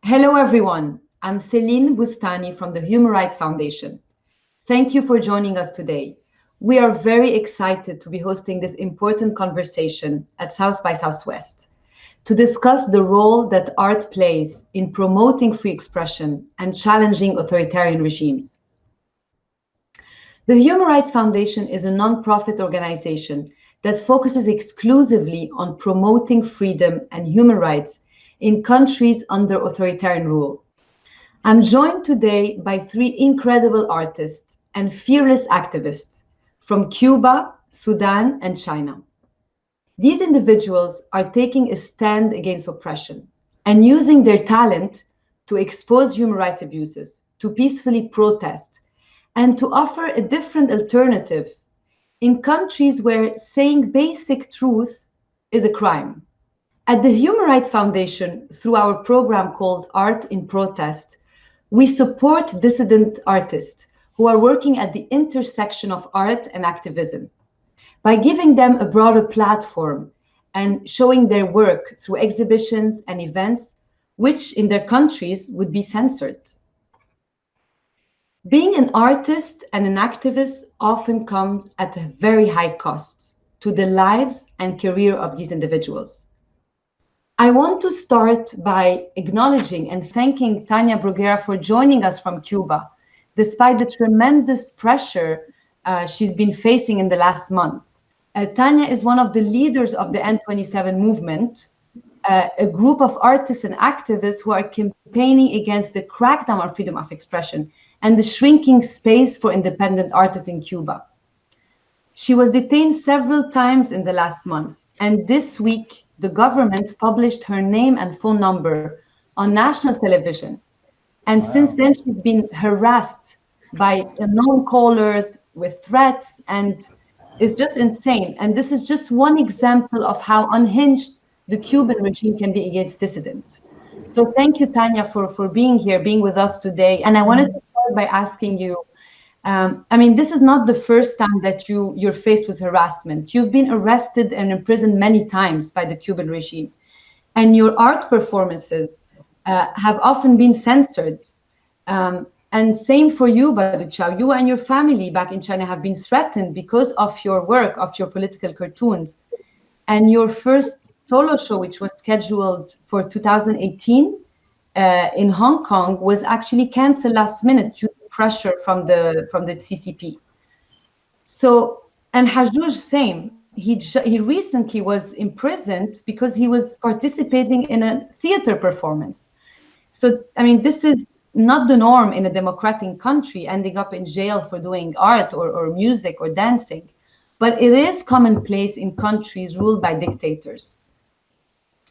Hello, everyone. I'm Celine Bustani from the Human Rights Foundation. Thank you for joining us today. We are very excited to be hosting this important conversation at South by Southwest to discuss the role that art plays in promoting free expression and challenging authoritarian regimes. The Human Rights Foundation is a nonprofit organization that focuses exclusively on promoting freedom and human rights in countries under authoritarian rule. I'm joined today by three incredible artists and fearless activists from Cuba, Sudan, and China. These individuals are taking a stand against oppression and using their talent to expose human rights abuses, to peacefully protest, and to offer a different alternative in countries where saying basic truth is a crime. At the Human Rights Foundation, through our program called Art in Protest, we support dissident artists who are working at the intersection of art and activism by giving them a broader platform and showing their work through exhibitions and events, which in their countries would be censored. Being an artist and an activist often comes at a very high cost to the lives and career of these individuals. I want to start by acknowledging and thanking Tanya Bruguera for joining us from Cuba, despite the tremendous pressure she's been facing in the last months. Tanya is one of the leaders of the N27 movement, a group of artists and activists who are campaigning against the crackdown on freedom of expression and the shrinking space for independent artists in Cuba. She was detained several times in the last month, and this week, the government published her name and phone number on national television. And since then, she's been harassed by a known caller with threats, and it's just insane. And this is just one example of how unhinged the Cuban regime can be against dissidents. So thank you, Tanya, for being here, being with us today. And I wanted to start by asking you, this is not the first time that you're faced with harassment. You've been arrested and imprisoned many times by the Cuban regime. And your art performances have often been censored. And same for you, Badu Chao. You and your family back in China have been threatened because of your work, of your political cartoons. And your first solo show, which was scheduled for 2018 in Hong Kong, was actually canceled last minute due to pressure from the CCP. So, and Hajjouj, same. He recently was imprisoned because he was participating in a theater performance. So, this is not the norm in a democratic country, ending up in jail for doing art or music or dancing. But it is commonplace in countries ruled by dictators.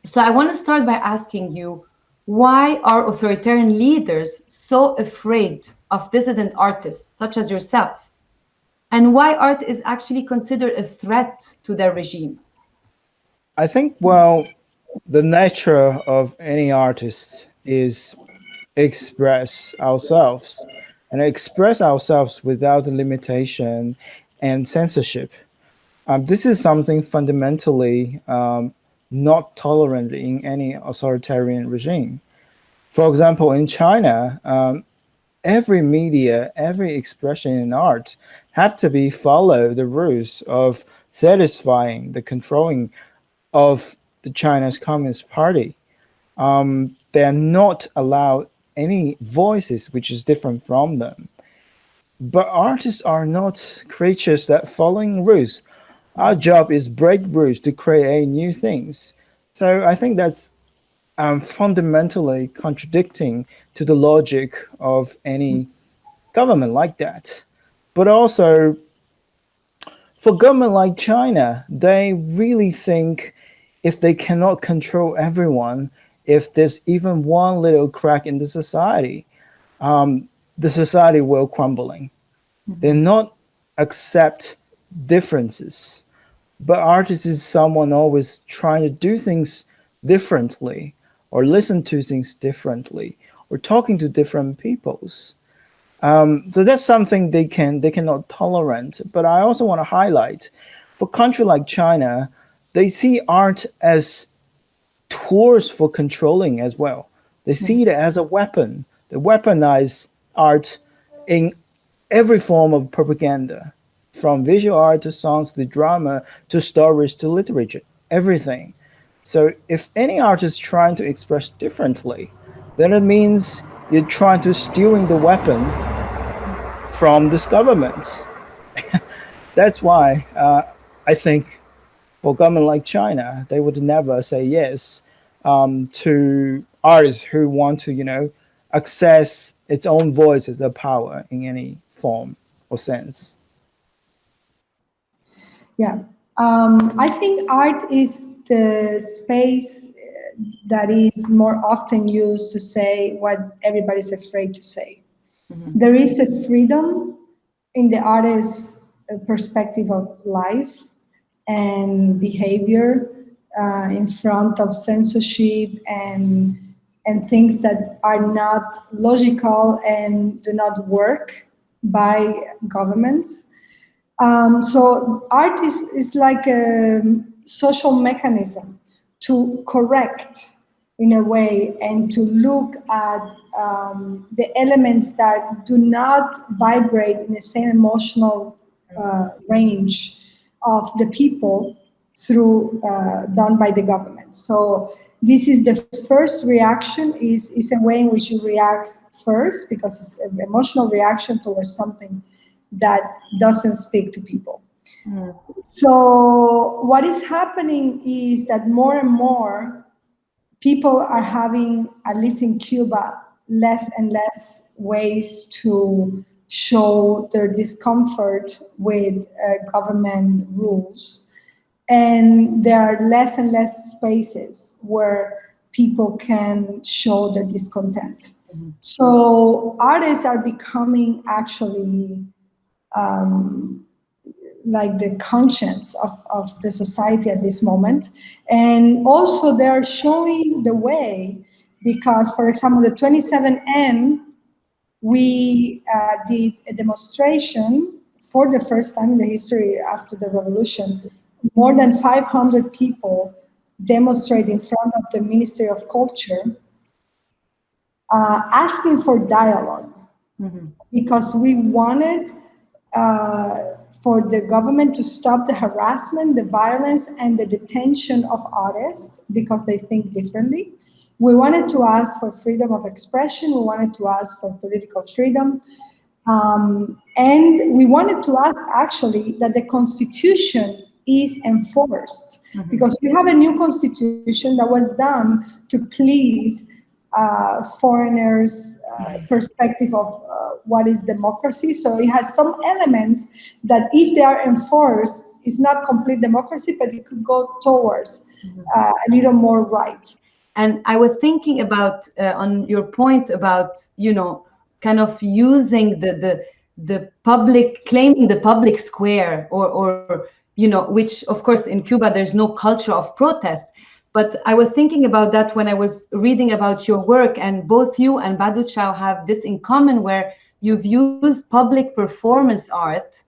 So I want to start by asking you, why are authoritarian leaders so afraid of dissident artists such as yourself? And why art is actually considered a threat to their regimes? I think, the nature of any artist is express ourselves and express ourselves without limitation and censorship. This is something fundamentally not tolerant in any authoritarian regime. For example, in China, every media, every expression in art have to be follow the rules of satisfying the controlling of the China's Communist Party. They are not allowed any voices which is different from them. But artists are not creatures that following rules. Our job is break rules to create new things. So I think that's fundamentally contradicting to the logic of any government like that. But also, for government like China, they really think if they cannot control everyone, if there's even one little crack in the society will crumbling. They not accept differences. But artist is someone always trying to do things differently, or listen to things differently, or talking to different peoples. So that's something they cannot tolerate. But I also want to highlight, for a country like China, they see art as tools for controlling as well. They see it as a weapon. They weaponize art in every form of propaganda, from visual art to songs to drama to stories to literature, everything. So if any artist trying to express differently, then it means you're trying to stealing the weapon from this government. That's why I think for a government like China, they would never say yes to artists who want to, access its own voice as a power in any form or sense. Yeah. I think art is the space that is more often used to say what everybody's afraid to say. There is a freedom in the artist's perspective of life and behavior in front of censorship and things that are not logical and do not work by governments. So art is like a social mechanism to correct in a way and to look at the elements that do not vibrate in the same emotional range of the people through done by the government. So this is the first reaction is a way in which you react first because it's an emotional reaction towards something that doesn't speak to people. So what is happening is that more and more people are having, at least in Cuba, less and less ways to show their discomfort with government rules. And there are less and less spaces where people can show their discontent. So artists are becoming actually like the conscience of the society at this moment. And also they're showing the way because, for example, the 27N, we did a demonstration for the first time in the history after the revolution. More than 500 people demonstrate in front of the Ministry of Culture asking for dialogue because we wanted for the government to stop the harassment, the violence, and the detention of artists because they think differently. We wanted to ask for freedom of expression. We wanted to ask for political freedom. And we wanted to ask, actually, that the Constitution is enforced because we have a new Constitution that was done to please foreigners' perspective of what is democracy. So it has some elements that, if they are enforced, is not complete democracy, but it could go towards a little more rights. And I was thinking about on your point about kind of using the public, claiming the public square, or which of course in Cuba there's no culture of protest. But I was thinking about that when I was reading about your work, and both you and Badu Chow have this in common, where you've used public performance art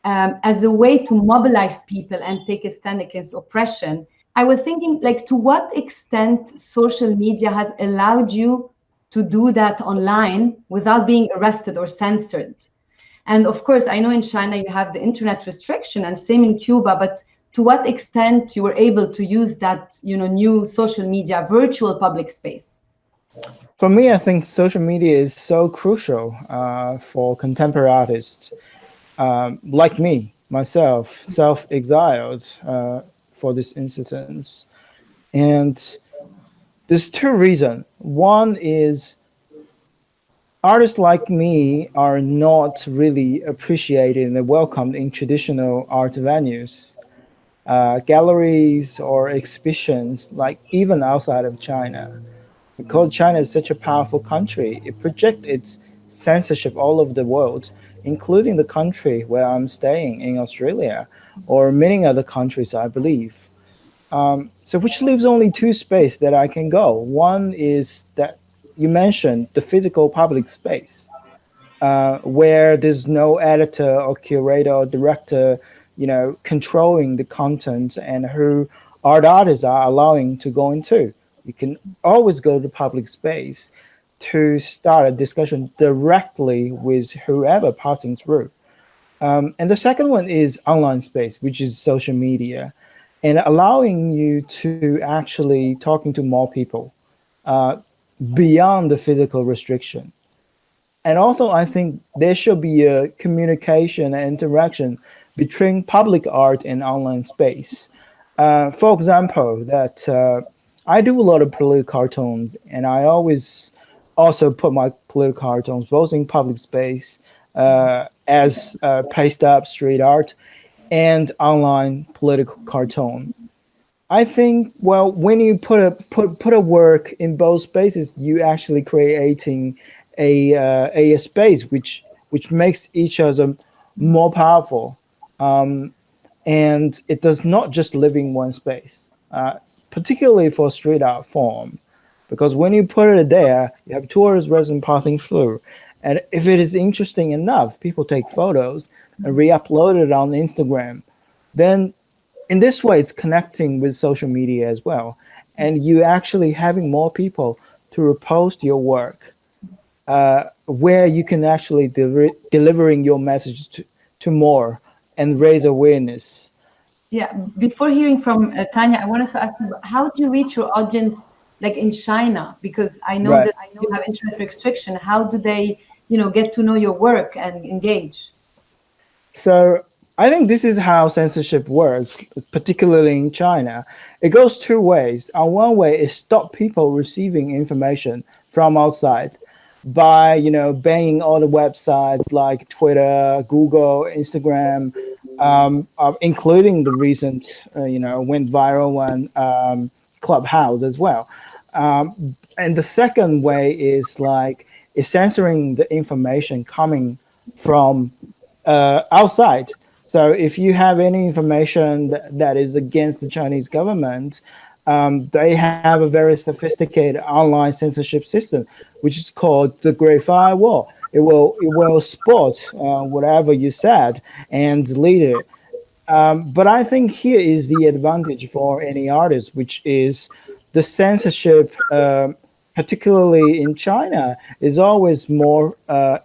as a way to mobilize people and take a stand against oppression. I was thinking, like, to what extent social media has allowed you to do that online without being arrested or censored. And of course, I know in China you have the internet restriction, and same in Cuba, but to what extent you were able to use that, new social media, virtual public space? For me, I think social media is so crucial for contemporary artists like me, myself, self-exiled for this incident. And there's two reasons. One is artists like me are not really appreciated and welcomed in traditional art venues, galleries or exhibitions, like even outside of China. Because China is such a powerful country, it projects its censorship all over the world, including the country where I'm staying in Australia, or many other countries, I believe. So which leaves only two spaces that I can go. One is that you mentioned the physical public space, where there's no editor or curator or director, controlling the content and who art artists are allowing to go into. You can always go to public space to start a discussion directly with whoever passing through. And the second one is online space, which is social media, and allowing you to actually talking to more people uh, beyond the physical restriction. And also, I think there should be a communication and interaction between public art and online space. For example, that I do a lot of political cartoons, and I always also put my political cartoons both in public space as paste up street art and online political cartoon. I think, well, when you put a work in both spaces, you actually creating a space which makes each other more powerful, um, and it does not just live in one space, particularly for street art form, because when you put it there, you have tourist residents passing through, and if it is interesting enough, people take photos and re-upload it on Instagram. Then in this way, it's connecting with social media as well, and you actually having more people to repost your work, where you can actually delivering your message to more and raise awareness. Yeah, before hearing from Tanya, I wanted to ask you, how do you reach your audience like in China? Because I know Right. that you have internet restriction. How do they, get to know your work and engage? So I think this is how censorship works, particularly in China. It goes two ways. On one way, it stop people receiving information from outside by banning all the websites like Twitter, Google, Instagram, including the recent went viral one, Clubhouse as well. And the second way is censoring the information coming from outside. So if you have any information that is against the Chinese government, they have a very sophisticated online censorship system, which is called the Great Firewall. It will spot whatever you said and delete it. But I think here is the advantage for any artist, which is the censorship, particularly in China, is always more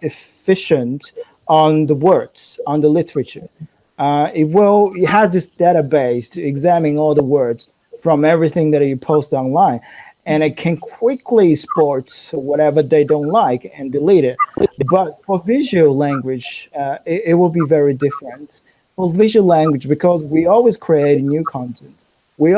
efficient on the words, on the literature. It has this database to examine all the words from everything that you post online, and it can quickly spot whatever they don't like and delete it. But for visual language, it will be very different. For visual language, because we always create new content, we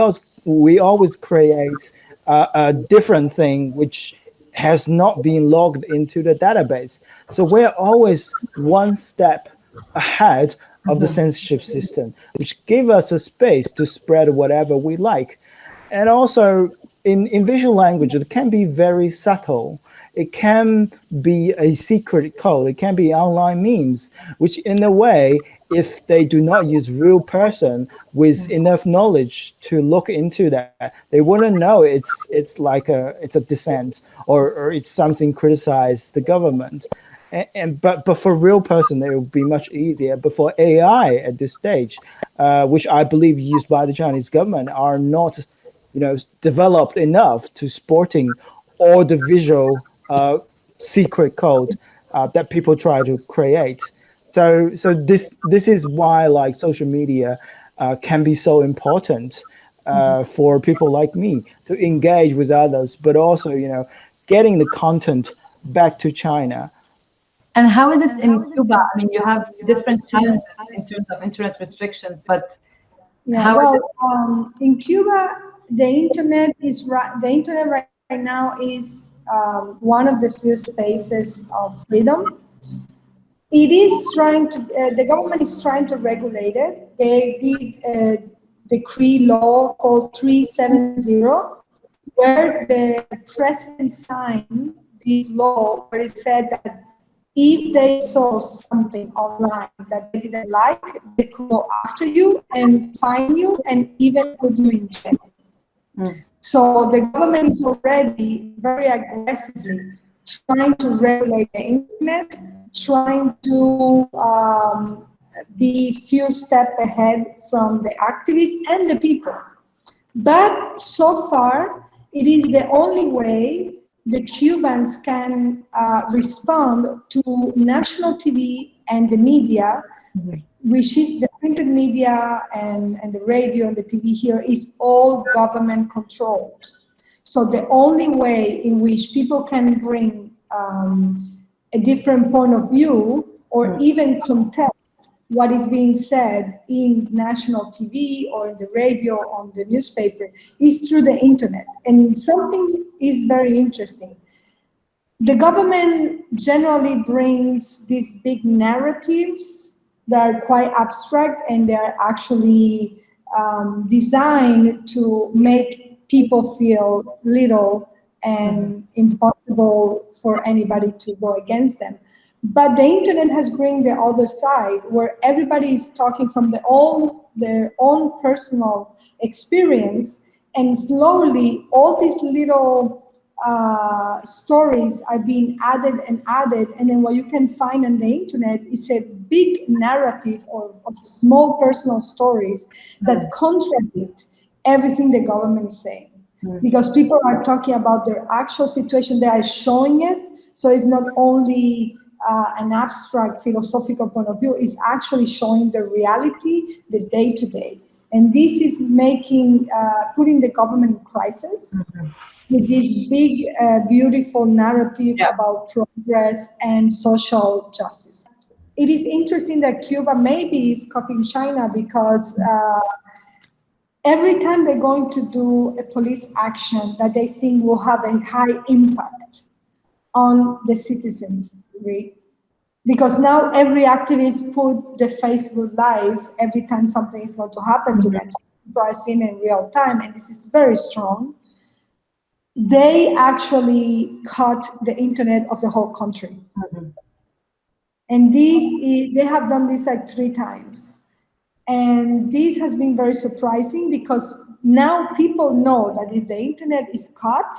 always create a different thing which has not been logged into the database. So we're always one step ahead of the censorship system, which give us a space to spread whatever we like. And also in visual language, it can be very subtle. It can be a secret code. It can be online memes, which in a way, if they do not use real person with enough knowledge to look into that, they wouldn't know it's a dissent or it's something criticize the government. But for real person, it will be much easier. But for AI at this stage, which I believe used by the Chinese government, are not developed enough to supporting all the visual secret code that people try to create. So this is why like social media can be so important for people like me to engage with others, but also getting the content back to China. And how is it in Cuba? I mean, you have different challenges in terms of internet restrictions, but Yeah, how is well, it? in Cuba, the internet right now is one of the few spaces of freedom. It is trying to, the government is trying to regulate it. They did a decree law called 370, where the president signed this law, where it said that if they saw something online that they didn't like, they could go after you and fine you and even put you in jail. So the government is already very aggressively trying to regulate the internet, trying to be few steps ahead from the activists and the people. But so far, it is the only way the Cubans can respond to national TV and the media, which is the printed media and the radio and the TV here is all government controlled. So the only way in which people can bring a different point of view or even contest what is being said in national TV or in the radio, on the newspaper, is through the internet. And something is very interesting. The government generally brings these big narratives that are quite abstract, and they're actually designed to make people feel little and impossible for anybody to go against them. But the internet has bring the other side, where everybody is talking from their own personal experience, and slowly all these little stories are being added, and then what you can find on the internet is a big narrative of small personal stories that contradict everything the government is saying. Because people are talking about their actual situation, they are showing it, so it's not only an abstract philosophical point of view, is actually showing the reality, the day-to-day. And this is making, putting the government in crisis with this big, beautiful narrative about progress and social justice. It is interesting that Cuba maybe is copying China because every time they're going to do a police action that they think will have a high impact on the citizens, right? Because now every activist put the Facebook Live every time something is going to happen to them. So people are seeing in real time, and this is very strong. They actually cut the internet of the whole country. And they have done this like 3 times. And this has been very surprising because now people know that if the internet is cut,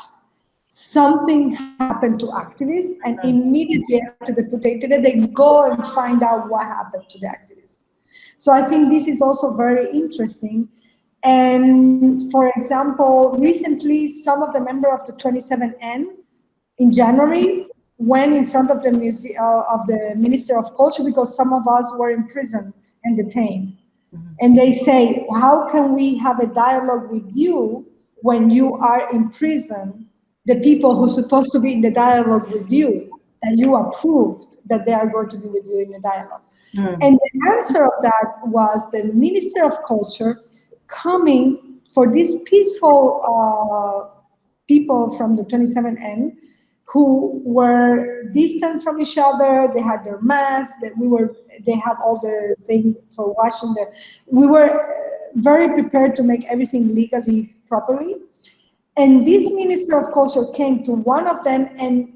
something happened to activists, and immediately after they put the internet, they go and find out what happened to the activists. So I think this is also very interesting. And for example, recently, some of the members of the 27N in January went in front of the of the Minister of Culture because some of us were in prison and detained. And they say, how can we have a dialogue with you when you are in prison? The people who are supposed to be in the dialogue with you, that you approved that they are going to be with you in the dialogue. And the answer of that was the Minister of Culture coming for these peaceful people from the 27N who were distant from each other. They had their masks. They had all the things for washing their. We were very prepared to make everything legally properly. And this Minister of Culture came to one of them and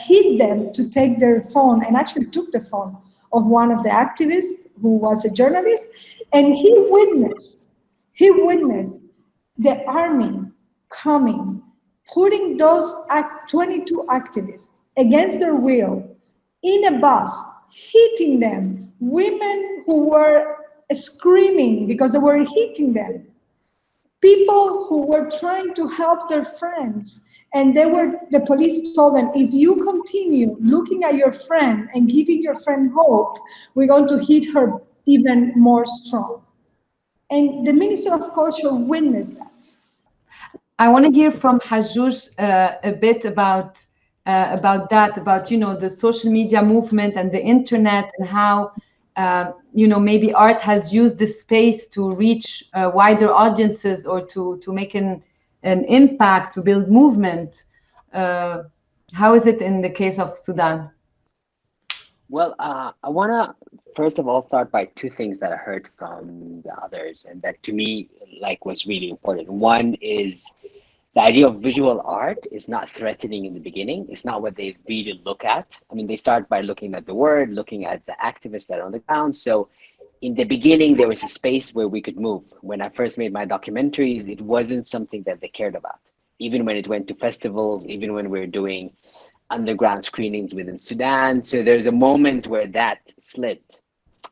hit them to take their phone, and actually took the phone of one of the activists who was a journalist, and he witnessed the army coming, putting those 22 activists against their will in a bus, hitting them, women who were screaming because they were hitting them, people who were trying to help their friends, and the police told them, if you continue looking at your friend and giving your friend hope, we're going to hit her even more strong. And the Minister of Culture witnessed that. I want to hear from Hajjouj a bit about that, about the social media movement and the internet, and how maybe art has used this space to reach wider audiences, or to make an impact, to build movement. How is it in the case of Sudan? Well, I want to first of all start by 2 things that I heard from the others, and that to me was really important. One is the idea of visual art is not threatening in the beginning. It's not what they really look at. I mean, they start by looking at the word, looking at the activists that are on the ground. So in the beginning, there was a space where we could move. When I first made my documentaries, it wasn't something that they cared about. Even when it went to festivals, even when we were doing underground screenings within Sudan. So there's a moment where that slipped.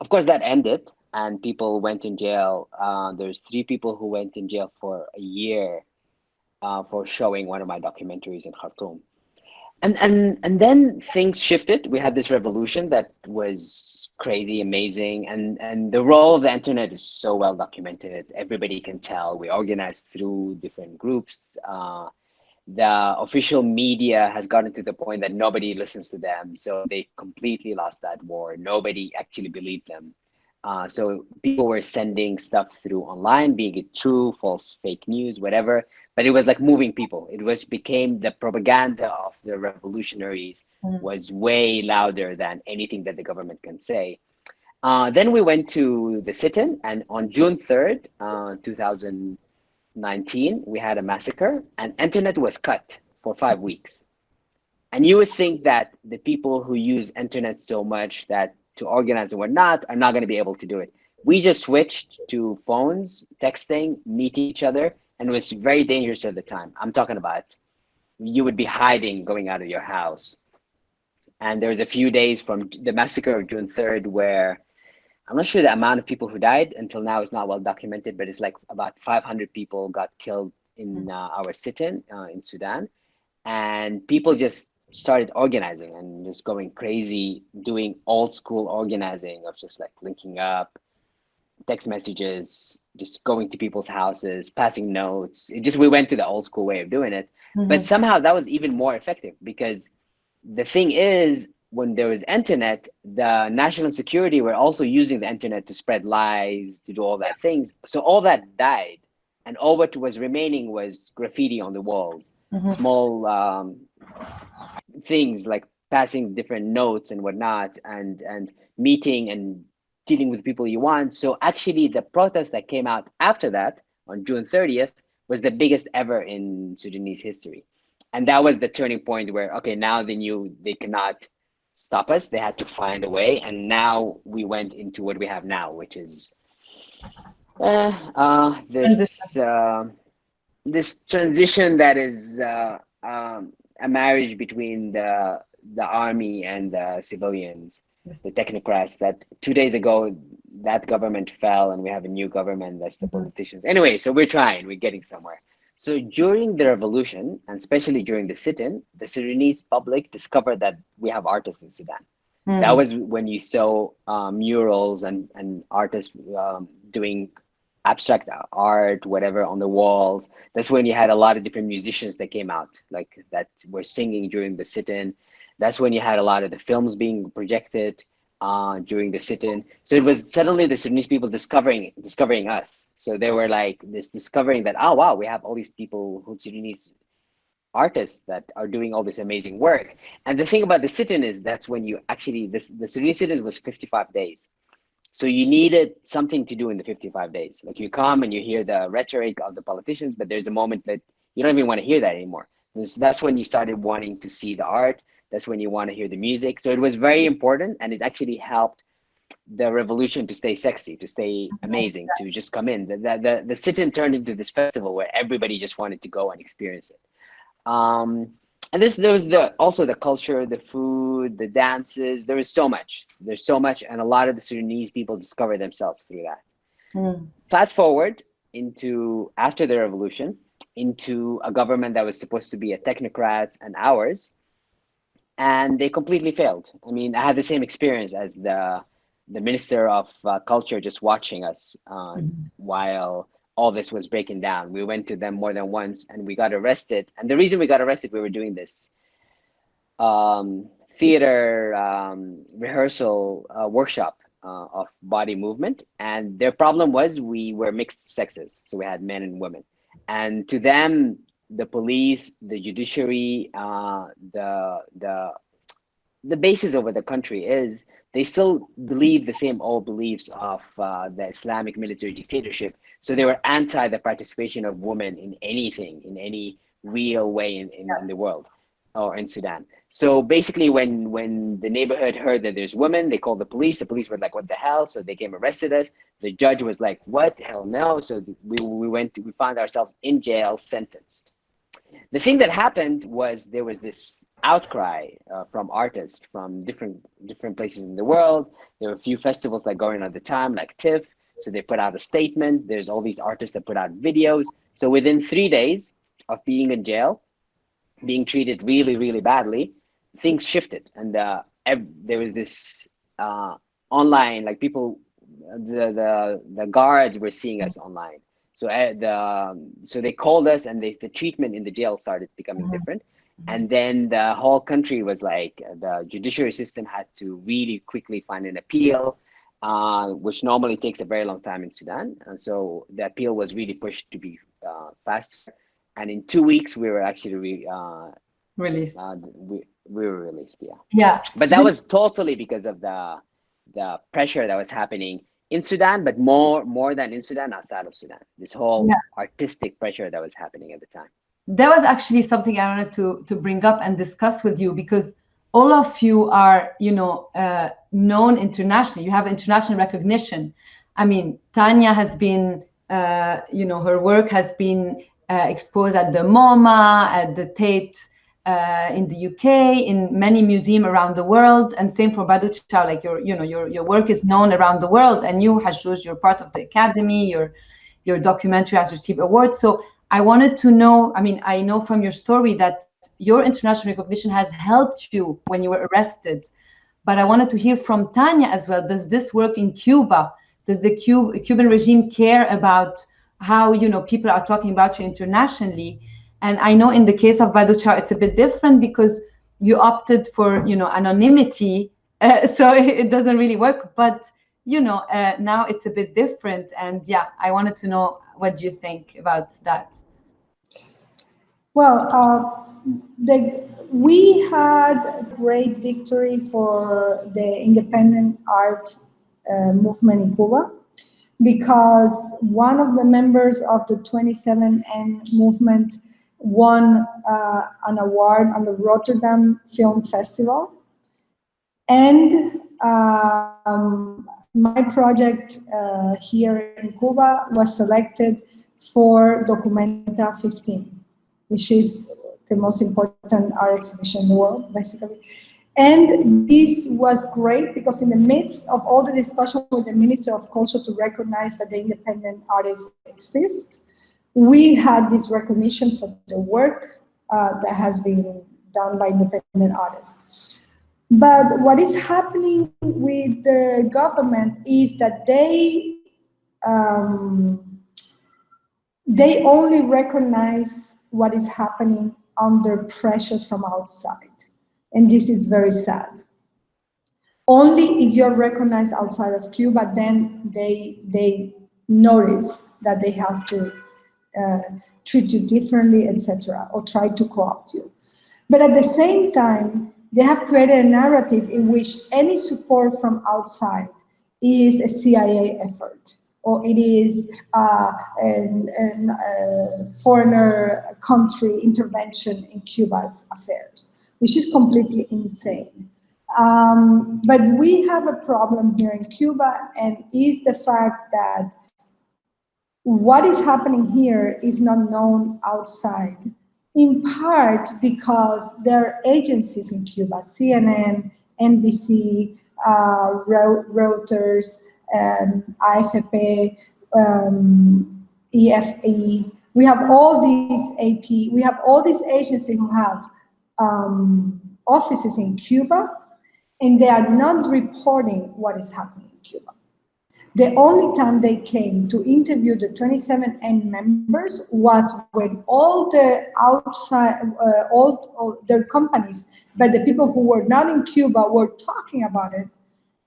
Of course, that ended and people went in jail. There's 3 people who went in jail for a year for showing one of my documentaries in Khartoum. And then things shifted. We had this revolution that was crazy, amazing, and the role of the internet is so well documented. Everybody can tell. We organized through different groups. The official media has gotten to the point that nobody listens to them, so they completely lost that war. Nobody actually believed them. So people were sending stuff through online, being it true, false, fake news, whatever. But it was like moving people. It was became the propaganda of the revolutionaries was way louder than anything that the government can say. Then we went to the sit-in, and on June 3rd, 2019, we had a massacre, and internet was cut for 5 weeks. And you would think that the people who use internet so much that to organize and whatnot are not going to be able to do it. We just switched to phones, texting, meeting each other, and it was very dangerous at the time. I'm talking about you would be hiding going out of your house. And there was a few days from the massacre of June 3rd where I'm not sure the amount of people who died until now is not well documented, but it's like about 500 people got killed in our sit-in in Sudan. And people just started organizing and just going crazy, doing old school organizing of just like linking up, text messages, just going to people's houses, passing notes. We went to the old school way of doing it. But somehow that was even more effective because the thing is, when there was internet, the national security were also using the internet to spread lies, to do all that things. So all that died. And all what was remaining was graffiti on the walls, small things like passing different notes and whatnot, and meeting and dealing with people you want. So actually the protest that came out after that on June 30th was the biggest ever in Sudanese history. And that was the turning point where, okay, now they knew they cannot stop us. They had to find a way. And now we went into what we have now, which is this transition that is a marriage between the army and the civilians, the technocrats. That 2 days ago, that government fell, and we have a new government. That's the politicians. Anyway, so we're trying. We're getting somewhere. So during the revolution, and especially during the sit-in, the Sudanese public discovered that we have artists in Sudan. That was when you saw murals and artists doing abstract art, whatever, on the walls. That's when you had a lot of different musicians that came out, like that were singing during the sit-in. That's when you had a lot of the films being projected during the sit-in. So it was suddenly the Sudanese people discovering us. So they were like this discovering that, oh wow, we have all these people who Sudanese artists that are doing all this amazing work. And the thing about the sit-in is that's when you actually the Sudanese sit-in was 55 days. So you needed something to do in the 55 days. Like you come and you hear the rhetoric of the politicians, but there's a moment that you don't even want to hear that anymore. That's when you started wanting to see the art. That's when you want to hear the music. So it was very important, and it actually helped the revolution to stay sexy, to stay amazing, to just come in. The sit-in turned into this festival where everybody just wanted to go and experience it. And there was also the culture, the food, the dances. There was so much. There's so much, and a lot of the Sudanese people discovered themselves through that. Fast forward into after the revolution, into a government that was supposed to be a technocrats and ours, and they completely failed. I mean, I had the same experience as the Minister of Culture, just watching us while all this was breaking down. We went to them more than once, and we got arrested. And the reason we got arrested, we were doing this theater rehearsal workshop of body movement. And their problem was we were mixed sexes. So we had men and women. And to them, the police, the judiciary, the basis over the country is they still believe the same old beliefs of the Islamic military dictatorship. So they were anti the participation of women in anything, in any real way in the world or in Sudan. So basically when the neighborhood heard that there's women, they called the police. The police were like, what the hell? So they came arrested us. The judge was like, what? Hell no. So we found ourselves in jail, sentenced. The thing that happened was there was this outcry from artists from different places in the world. There were a few festivals that going on at the time, like TIFF. So they put out a statement. There's all these artists that put out videos. So within 3 days, of being in jail, being treated really, really badly, things shifted, and there was this online, like people, the guards were seeing us online. So so they called us, and the treatment in the jail started becoming different. And then the whole country was like, the judiciary system had to really quickly find an appeal, which normally takes a very long time in Sudan. And so the appeal was really pushed to be faster. And in 2 weeks, we were actually released. We were released, yeah. Yeah. But that was totally because of the pressure that was happening in Sudan, but more than in Sudan, outside of Sudan. This whole artistic pressure that was happening at the time. That was actually something I wanted to bring up and discuss with you, because all of you are, known internationally. You have international recognition. I mean, Tanya has been, her work has been exposed at the MoMA, at the Tate in the UK, in many museums around the world, and same for Badou Chow. Like your work is known around the world, and you, Hajjouj, you're part of the academy. Your documentary has received awards. So I wanted to know, I mean, I know from your story that your international recognition has helped you when you were arrested, but I wanted to hear from Tanya as well. Does this work in Cuba? Does the Cuban regime care about how, people are talking about you internationally? And I know in the case of Badou Chow, it's a bit different because you opted for, anonymity, so it doesn't really work. But now it's a bit different, and I wanted to know, what do you think about that? Well, we had a great victory for the independent art movement in Cuba, because one of the members of the 27N movement won an award on the Rotterdam Film Festival. And my project here in Cuba was selected for Documenta 15, which is the most important art exhibition in the world, basically. And this was great because in the midst of all the discussion with the Minister of Culture to recognize that the independent artists exist, we had this recognition for the work that has been done by independent artists. But what is happening with the government is that they only recognize what is happening under pressure from outside. And this is very sad. Only if you're recognized outside of Cuba, then they notice that they have to treat you differently, etc., or try to co-opt you. But at the same time, they have created a narrative in which any support from outside is a CIA effort, or it is a foreigner country intervention in Cuba's affairs, which is completely insane. But we have a problem here in Cuba, and is the fact that what is happening here is not known outside, in part because there are agencies in Cuba, CNN, NBC, Reuters, AFP, EFE. We have all these AP, we have all these agencies who have offices in Cuba, and they are not reporting what is happening in Cuba. The only time they came to interview the 27N members was when all the outside, all their companies, but the people who were not in Cuba were talking about it,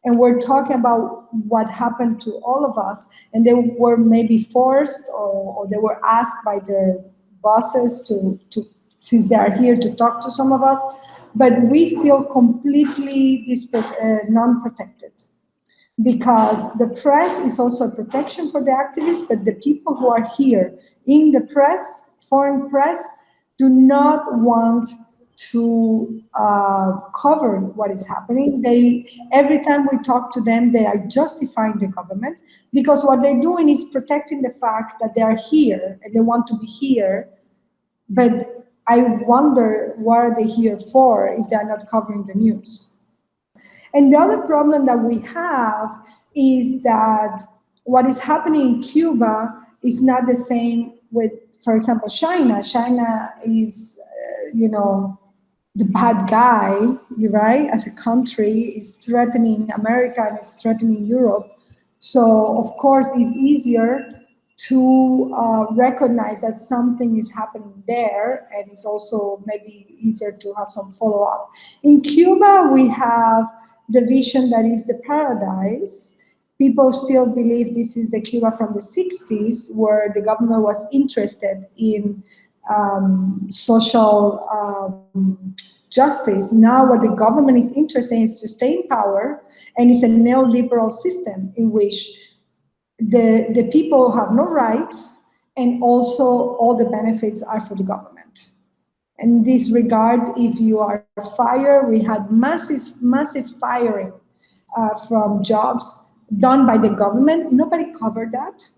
and were talking about what happened to all of us, and they were maybe forced or they were asked by their bosses to since they are here to talk to some of us, but we feel completely non-protected. Because the press is also a protection for the activists, but the people who are here in the press, foreign press, do not want to cover what is happening. Every time we talk to them, they are justifying the government, because what they're doing is protecting the fact that they are here and they want to be here. But I wonder what are they here for if they're not covering the news. And the other problem that we have is that what is happening in Cuba is not the same with for example, China is, the bad guy, right? As a country, is threatening America and is threatening Europe. So, of course, it's easier to recognize that something is happening there, and it's also maybe easier to have some follow-up. In Cuba, we have the vision that is the paradise. People still believe this is the Cuba from the 60s, where the government was interested in social justice. Now what the government is interested in is to stay in power, and it's a neoliberal system in which the people have no rights, and also all the benefits are for the government. In this regard, if you are fired, we had massive firing from jobs done by the government. Nobody covered that.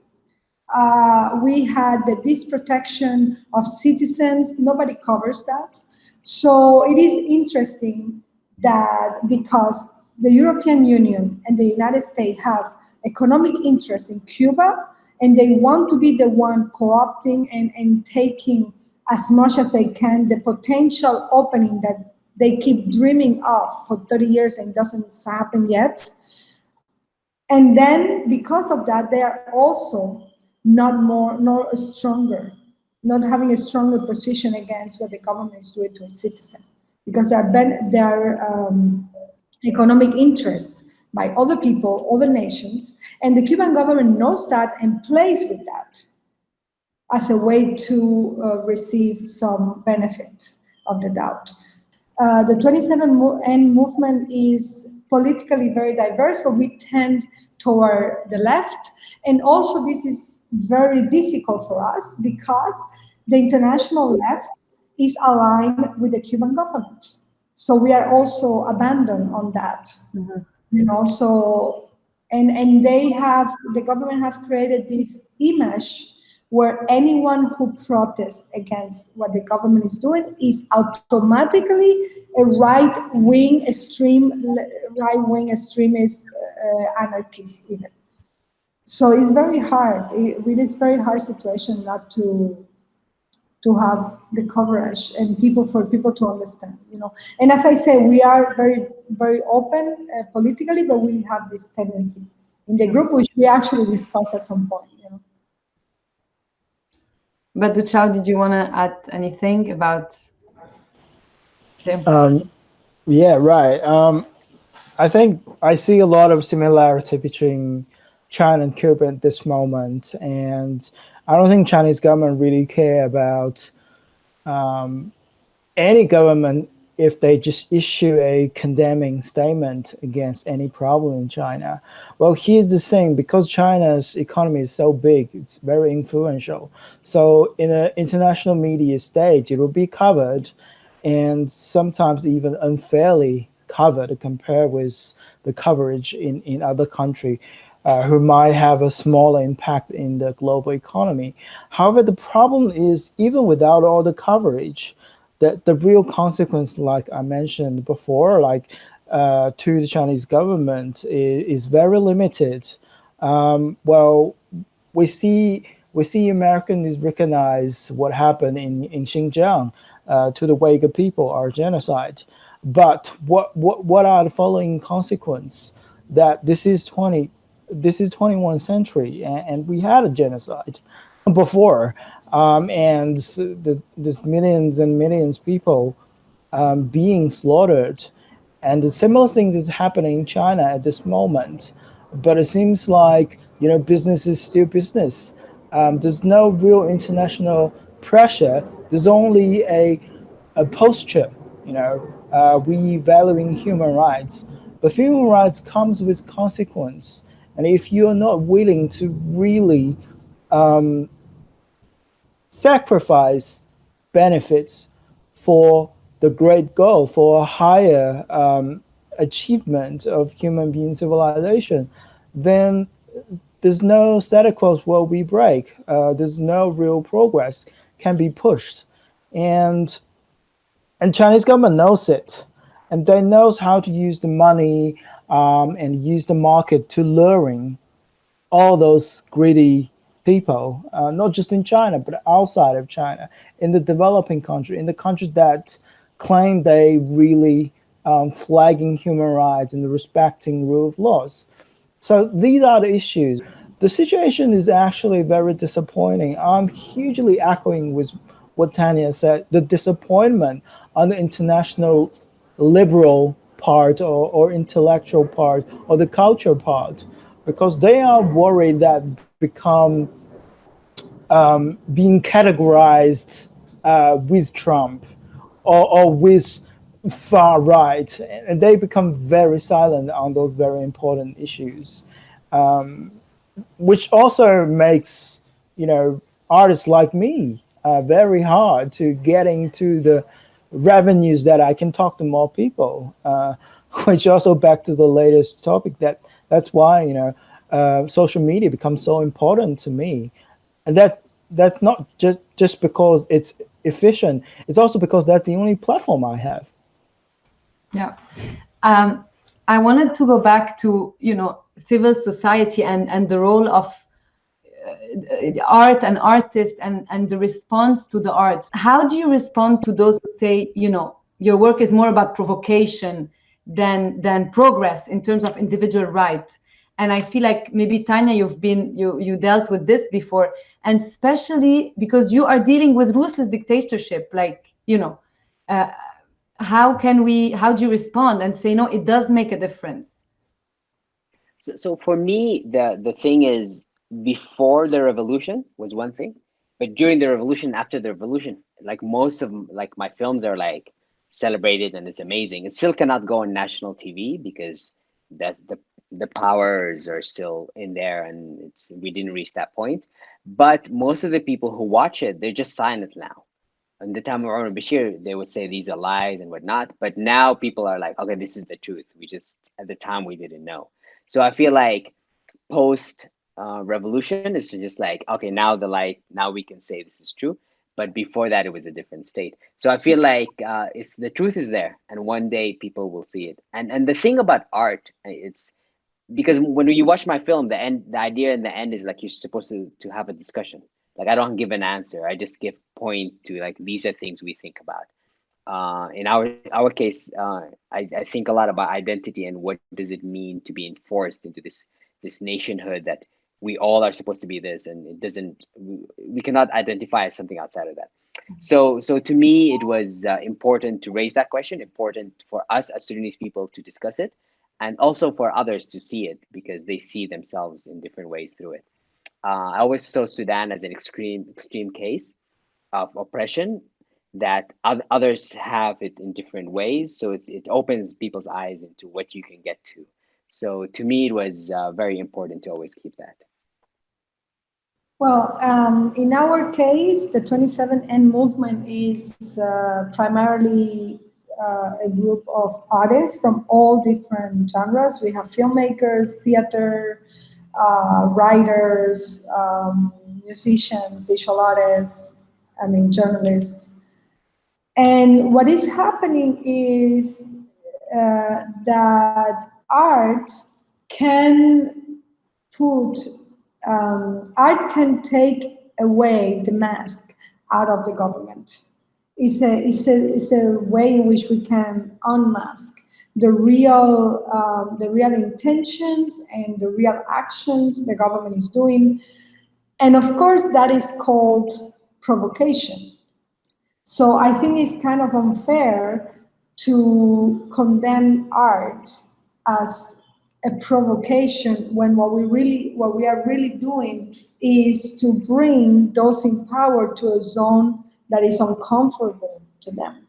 We had the disprotection of citizens. Nobody covers that. So it is interesting that because the European Union and the United States have economic interest in Cuba, and they want to be the one co-opting and taking as much as they can the potential opening that they keep dreaming of for 30 years and doesn't happen yet. And then because of that, they are also not stronger, not having a stronger position against what the government is doing to a citizen, because there are economic interests by other people, other nations, and the Cuban government knows that and plays with that as a way to receive some benefits of the doubt. The 27N movement is politically very diverse, but we tend toward the left. And also this is very difficult for us because the international left is aligned with the Cuban government. So we are also abandoned on that. So, and the government have created this image where anyone who protests against what the government is doing is automatically a right-wing extremist anarchist even. So it's very hard. It is very hard situation not to have the coverage and for people to understand, And as I say, we are very, very open politically, but we have this tendency in the group, which we actually discuss at some point, But Duchao, did you want to add anything about Yeah, right. I think I see a lot of similarity between China and Cuba at this moment, and I don't think Chinese government really care about any government if they just issue a condemning statement against any problem in China. Well, here's the thing, because China's economy is so big, it's very influential. So in an international media stage, it will be covered, and sometimes even unfairly covered compared with the coverage in other countries who might have a smaller impact in the global economy. However, the problem is, even without all the coverage, that the real consequence, like I mentioned before, to the Chinese government is very limited. Well, we see Americans recognize what happened in Xinjiang to the Uyghur people, our genocide. But what are the following consequences? That this is 21st century, and we had a genocide before, and there's millions and millions of people being slaughtered, and the similar things is happening in China at this moment. But it seems like business is still business. There's no real international pressure. There's only a posture. We valuing human rights, but human rights comes with consequence. And if you're not willing to really sacrifice benefits for the great goal, for a higher achievement of human being civilization, then there's no status quo will be break. There's no real progress can be pushed. And Chinese government knows it, and they knows how to use the money and use the market to luring all those greedy people, not just in China, but outside of China, in the developing country, in the countries that claim they really flagging human rights and respecting rule of laws. So these are the issues. The situation is actually very disappointing. I'm hugely echoing with what Tanya said, the disappointment on the international liberal part or intellectual part or the culture part, because they are worried that become being categorized with Trump or with far right, and they become very silent on those very important issues, which also makes artists like me very hard to get into the revenues that I can talk to more people. Which also back to the latest topic, that's why social media becomes so important to me, and that's not just because it's efficient. It's also because that's the only platform I have. Yeah. I wanted to go back to, civil society and the role of art and artists and the response to the art. How do you respond to those who say, your work is more about provocation than progress in terms of individual right? And I feel like maybe Tanya, you dealt with this before, and especially because you are dealing with ruthless dictatorship, how do you respond and say, no, it does make a difference? So for me, the thing is, before the revolution was one thing, but during the revolution, after the revolution, like most of like my films are like celebrated and it's amazing. It still cannot go on national TV because that the powers are still in there and we didn't reach that point. But most of the people who watch it, they're just silent now. In the time of Omar Bashir, they would say these are lies and whatnot. But now people are like, okay, this is the truth. We just, at the time, we didn't know. So I feel like post revolution is just like, okay, now the light, now we can say this is true. But before that, it was a different state. So I feel like it's the truth is there, and one day people will see it. And the thing about art, it's because when you watch my film, the idea in the end is like you're supposed to have a discussion. Like I don't give an answer. I just give point to like these are things we think about. In our case, I think a lot about identity and what does it mean to be enforced into this nationhood that we all are supposed to be this, and it doesn't. We cannot identify as something outside of that. So to me, it was important to raise that question. Important for us as Sudanese people to discuss it, and also for others to see it because they see themselves in different ways through it. I always saw Sudan as an extreme case of oppression that others have it in different ways. So it opens people's eyes into what you can get to. So to me, it was very important to always keep that. Well, in our case, the 27N movement is primarily a group of artists from all different genres. We have filmmakers, theater, writers, musicians, visual artists, journalists. And what is happening is that art can art can take away the mask out of the government. It's a way in which we can unmask the real intentions and the real actions the government is doing. And of course, that is called provocation. So I think it's kind of unfair to condemn art as a provocation when what we are really doing is to bring those in power to a zone that is uncomfortable to them,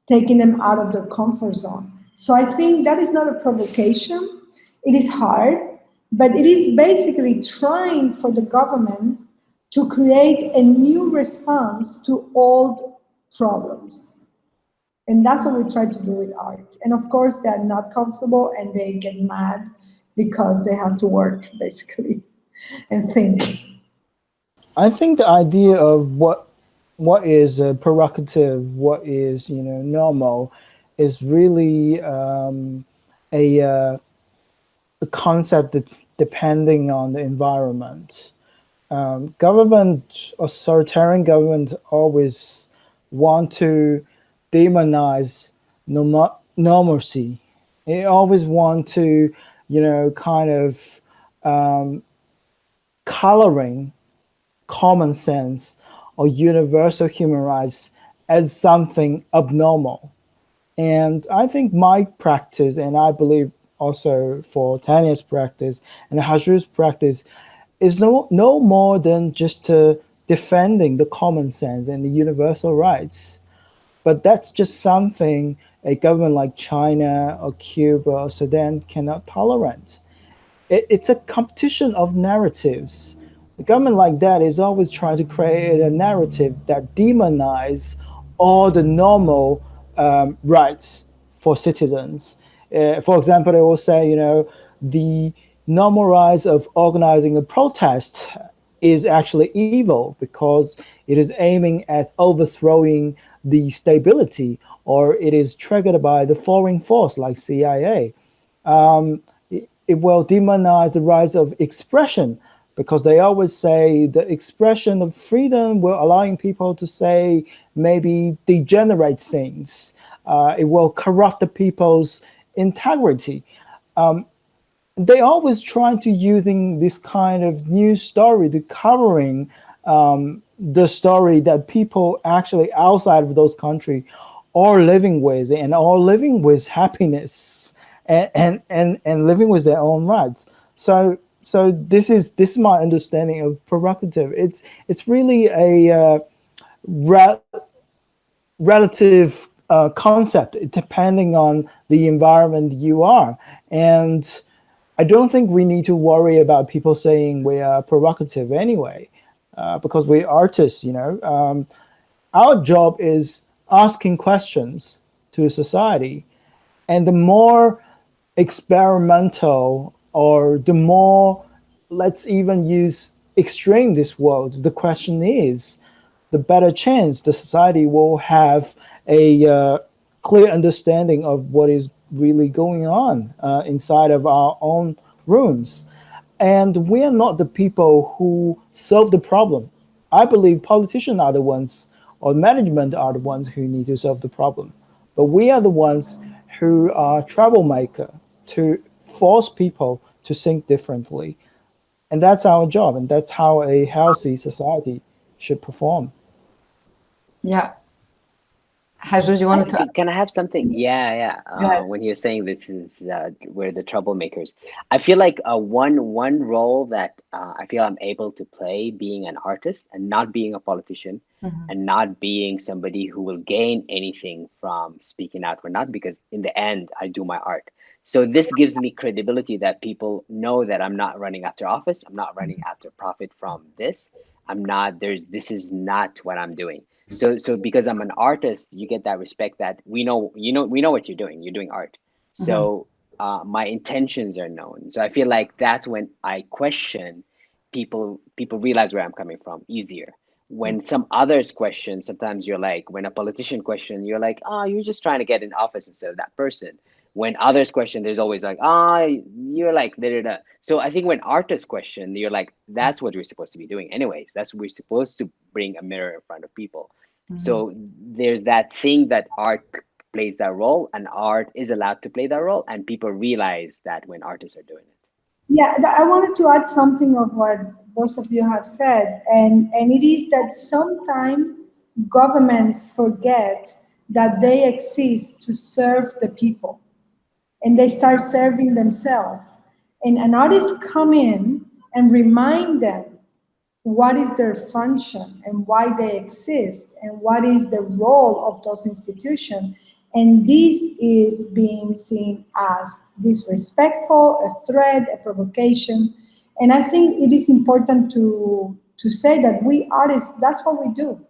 taking them out of their comfort zone. So I think that is not a provocation. It is hard, but it is basically trying for the government to create a new response to old problems. And that's what we try to do with art. And of course, they're not comfortable and they get mad because they have to work, basically, and think. I think the idea of what is provocative, what is normal, is really a concept that depending on the environment. authoritarian government always want to demonize normalcy. They always want to, kind of coloring common sense or universal human rights as something abnormal. And I think my practice, and I believe also for Tanya's practice and Hajru's practice, is no more than just defending the common sense and the universal rights. But that's just something a government like China or Cuba or Sudan cannot tolerate. It's a competition of narratives. A government like that is always trying to create a narrative that demonizes all the normal rights for citizens. For example, they will say, the normal rights of organizing a protest is actually evil because it is aiming at overthrowing the stability, or it is triggered by the foreign force like CIA. It will demonize the rights of expression because they always say the expression of freedom will allowing people to say maybe degenerate things. It will corrupt the people's integrity. They always try to using this kind of news story to covering the story that people actually outside of those countries are living with and are living with happiness and living with their own rights. So this is my understanding of provocative. It's really a relative concept depending on the environment you are. And I don't think we need to worry about people saying we are provocative anyway, because we're artists, Our job is asking questions to society. And the more experimental or the more, let's even use extreme this world, the question is, the better chance the society will have a clear understanding of what is really going on inside of our own rooms. And we are not the people who solve the problem. I believe politicians are the ones, or management are the ones who need to solve the problem. But we are the ones who are troublemaker to force people to think differently. And that's our job, and that's how a healthy society should perform. Yeah. Hajru, you wanted to? Can I have something? Yeah. When you're saying this is we're the troublemakers, I feel like one role that I feel I'm able to play being an artist and not being a politician and not being somebody who will gain anything from speaking out or not, because in the end, I do my art. So this gives me credibility that people know that I'm not running after office. I'm not running after profit from this. This is not what I'm doing. So because I'm an artist, you get that respect that we know what you're doing. You're doing art. So my intentions are known. So I feel like that's when I question people realize where I'm coming from easier. When some others question, sometimes you're like, when a politician question, you're like, oh, you're just trying to get in office instead of that person. When others question, there's always like, you're like, da, da, da. So I think when artists question, you're like, that's what we're supposed to be doing anyways. That's what we're supposed to bring a mirror in front of people. So there's that thing that art plays that role, and art is allowed to play that role, and people realize that when artists are doing it. Yeah, I wanted to add something of what both of you have said, and it is that sometimes governments forget that they exist to serve the people, and they start serving themselves. And an artist come in and remind them what is their function and why they exist and what is the role of those institutions. And this is being seen as disrespectful, a threat, a provocation. And I think it is important to say that we artists, that's what we do.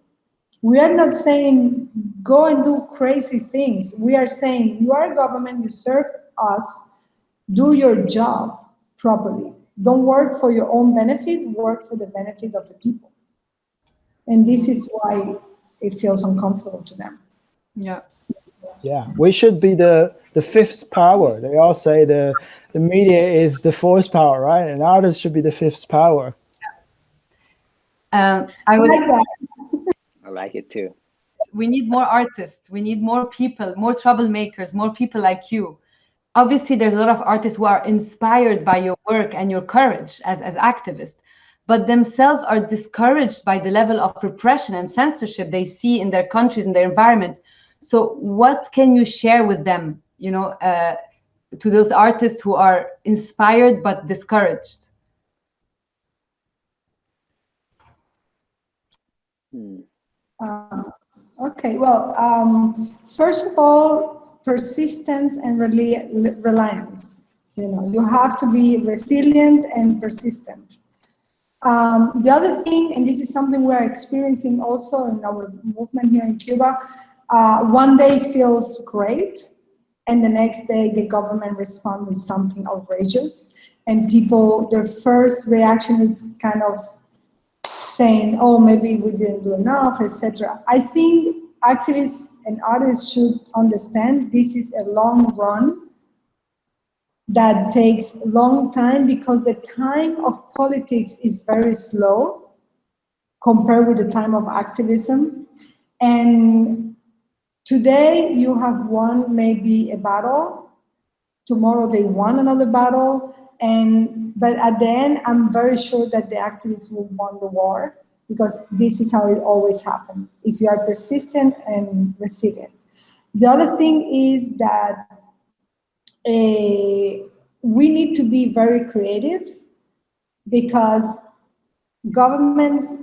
We are not saying go and do crazy things. We are saying you are a government, you serve us, do your job properly. Don't work for your own benefit, work for the benefit of the people. And this is why it feels uncomfortable to them. Yeah. Yeah, we should be the fifth power. They all say the media is the fourth power, right? And artists should be the fifth power. I would like that. I like it too. We need more artists. We need more people, more troublemakers, more people like you. Obviously, there's a lot of artists who are inspired by your work and your courage as activists, but themselves are discouraged by the level of repression and censorship they see in their countries and their environment. So what can you share with them, to those artists who are inspired but discouraged? Okay, well, first of all, persistence and reliance. You have to be resilient and persistent. The other thing, and this is something we're experiencing also in our movement here in Cuba, one day feels great, and the next day the government responds with something outrageous, and people, their first reaction is kind of saying, oh, maybe we didn't do enough, etc. I think activists and artists should understand this is a long run that takes a long time, because the time of politics is very slow compared with the time of activism. And today you have won maybe a battle, tomorrow they won another battle, but at the end, I'm very sure that the activists will win the war, because this is how it always happens, if you are persistent and resilient. The other thing is that we need to be very creative, because governments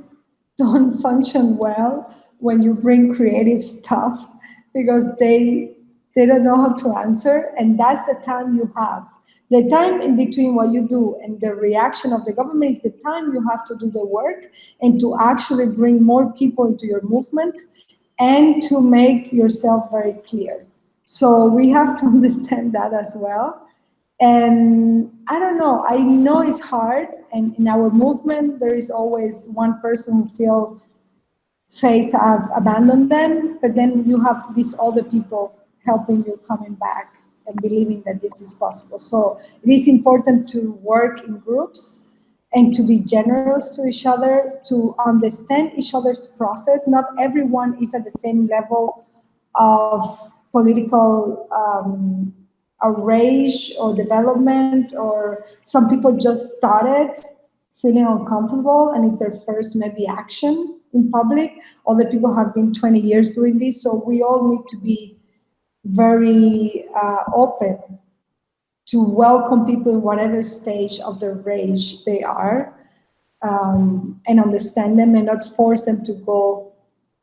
don't function well when you bring creative stuff, because they don't know how to answer, and that's the time you have. The time in between what you do and the reaction of the government is the time you have to do the work and to actually bring more people into your movement and to make yourself very clear. So we have to understand that as well. And I don't know, I know it's hard, and in our movement there is always one person who feels faith have abandoned them, but then you have these other people helping you coming back and believing that this is possible. So it is important to work in groups and to be generous to each other, to understand each other's process. Not everyone is at the same level of political outrage or development, or some people just started feeling uncomfortable and it's their first maybe action in public. Other people have been 20 years doing this, so we all need to be very open to welcome people in whatever stage of their rage they are, and understand them and not force them to go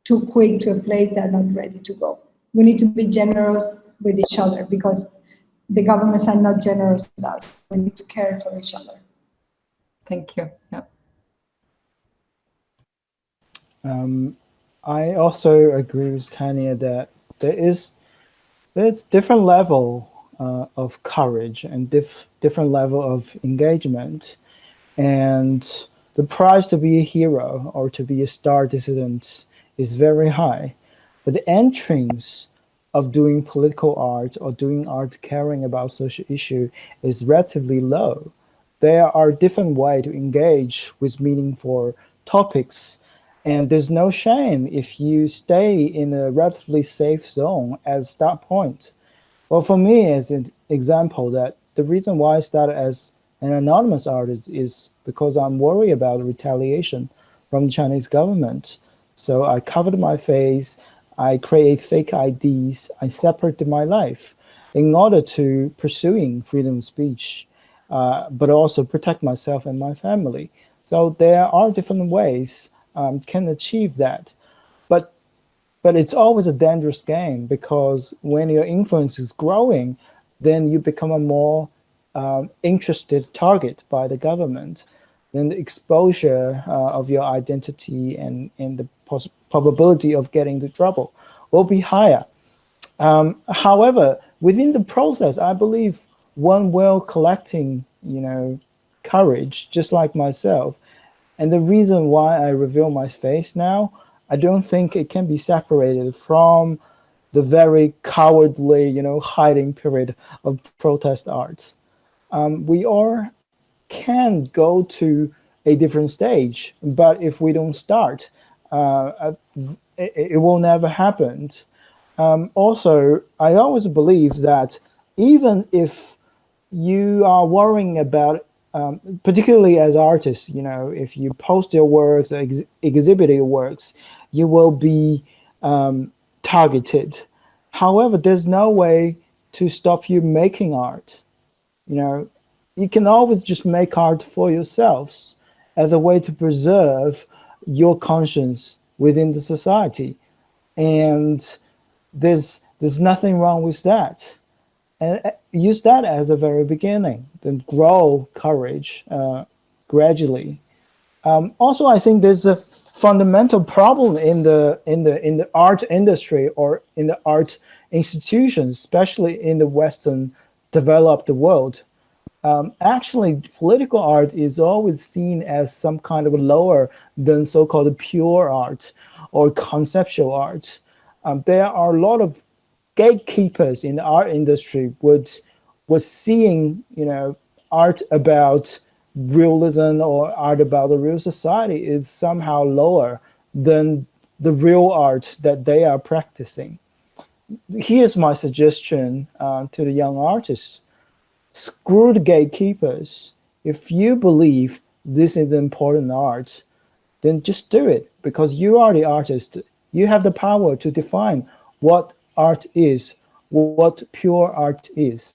too quick to a place they're not ready to go. We need to be generous with each other, because the governments are not generous with us. We need to care for each other. Thank you. Yeah. I also agree with Tanya that there's different level of courage and different level of engagement, and the price to be a hero or to be a star dissident is very high, but the entrance of doing political art or doing art caring about social issue is relatively low. There are different ways to engage with meaningful topics, and there's no shame if you stay in a relatively safe zone as start point. Well, for me, as an example, that the reason why I started as an anonymous artist is because I'm worried about retaliation from the Chinese government. So I covered my face, I create fake IDs, I separated my life in order to pursuing freedom of speech, but also protect myself and my family. So there are different ways can achieve that. But it's always a dangerous game, because when your influence is growing, then you become a more interested target by the government. Then the exposure of your identity and the probability of getting into trouble will be higher. However, within the process, I believe one will collecting, courage, just like myself. And the reason why I reveal my face now, I don't think it can be separated from the very cowardly, hiding period of protest art. We all can go to a different stage. But if we don't start, it will never happen. Also, I always believe that even if you are worrying about, particularly as artists, you know, if you post your works or exhibit your works, you will be targeted. However, there's no way to stop you making art. You know, you can always just make art for yourselves as a way to preserve your conscience within the society. And there's nothing wrong with that. And use that as a very beginning, then grow courage gradually. Also, I think there's a fundamental problem in the art industry or in the art institutions, especially in the Western developed world. Actually, political art is always seen as some kind of lower than so-called pure art or conceptual art. There are a lot of gatekeepers in the art industry was seeing, you know, art about realism or art about the real society is somehow lower than the real art that they are practicing. Here's my suggestion to the young artists. Screw the gatekeepers. If you believe this is important art, then just do it, because you are the artist. You have the power to define what art is, what pure art is.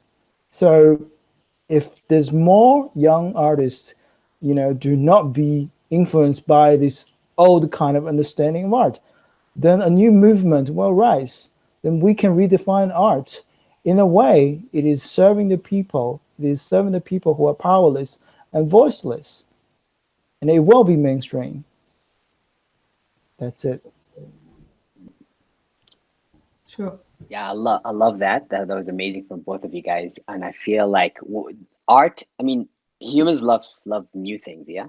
So if there's more young artists, you know, do not be influenced by this old kind of understanding of art, then a new movement will rise. Then we can redefine art. In a way, it is serving the people. It is serving the people who are powerless and voiceless. And it will be mainstream. That's it. Sure. Yeah, I love that. That was amazing from both of you guys. And I feel like art, I mean, humans love new things, yeah?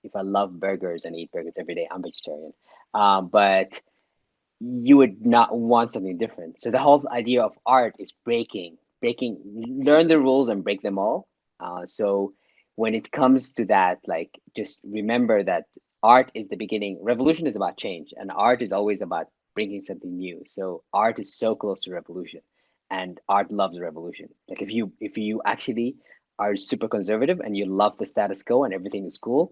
If I love burgers and eat burgers every day, I'm vegetarian. But you would not want something different. So the whole idea of art is breaking, learn the rules and break them all. So when it comes to that, like, just remember that art is the beginning. Revolution is about change, and art is always about bringing something new. So art is so close to revolution, and art loves revolution. Like if you actually are super conservative and you love the status quo and everything is cool,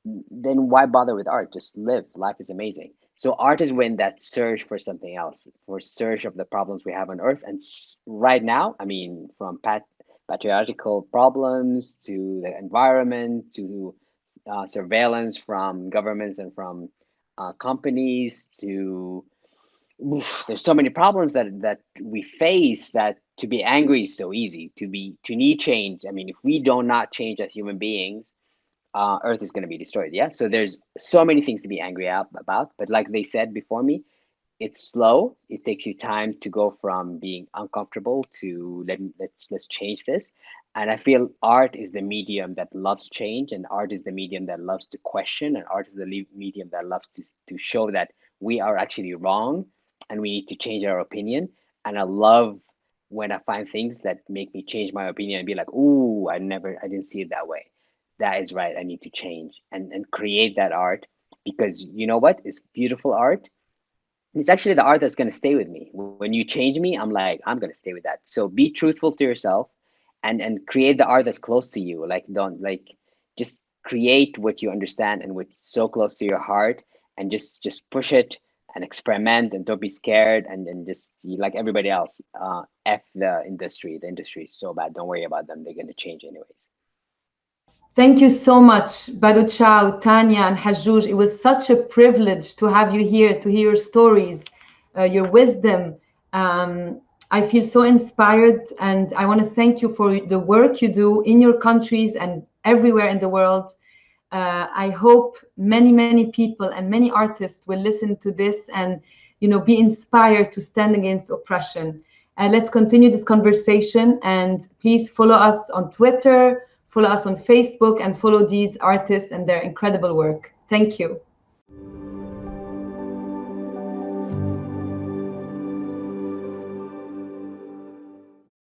then why bother with art? Just live. Life is amazing. So art is when that search for something else, for search of the problems we have on Earth. And right now, I mean, from patriarchal problems to the environment to surveillance from governments and from companies to there's so many problems that we face, that to be angry is so easy. To need change. I mean, if we do not change as human beings, Earth is going to be destroyed. Yeah. So there's so many things to be angry about. But like they said before me, it's slow. It takes you time to go from being uncomfortable to let's change this. And I feel art is the medium that loves change, and art is the medium that loves to question, and art is the medium that loves to show that we are actually wrong and we need to change our opinion. And I love when I find things that make me change my opinion and be like, ooh, I didn't see it that way. That is right. I need to change and create that art, because you know what? It's beautiful art. It's actually the art that's going to stay with me. When you change me, I'm like, I'm going to stay with that. So be truthful to yourself and create the art that's close to you. Like, don't just create what you understand and what's so close to your heart, and just push it and experiment, and don't be scared, and then just like everybody else, F the industry. The industry is so bad. Don't worry about them. They're going to change anyways. Thank you so much, Baru Chao, Tanya, and Hajjouj. It was such a privilege to have you here, to hear your stories, your wisdom. I feel so inspired, and I want to thank you for the work you do in your countries and everywhere in the world. I hope many people and many artists will listen to this and, you know, be inspired to stand against oppression. Let's continue this conversation, and please follow us on Twitter, follow us on Facebook, and follow these artists and their incredible work. Thank you.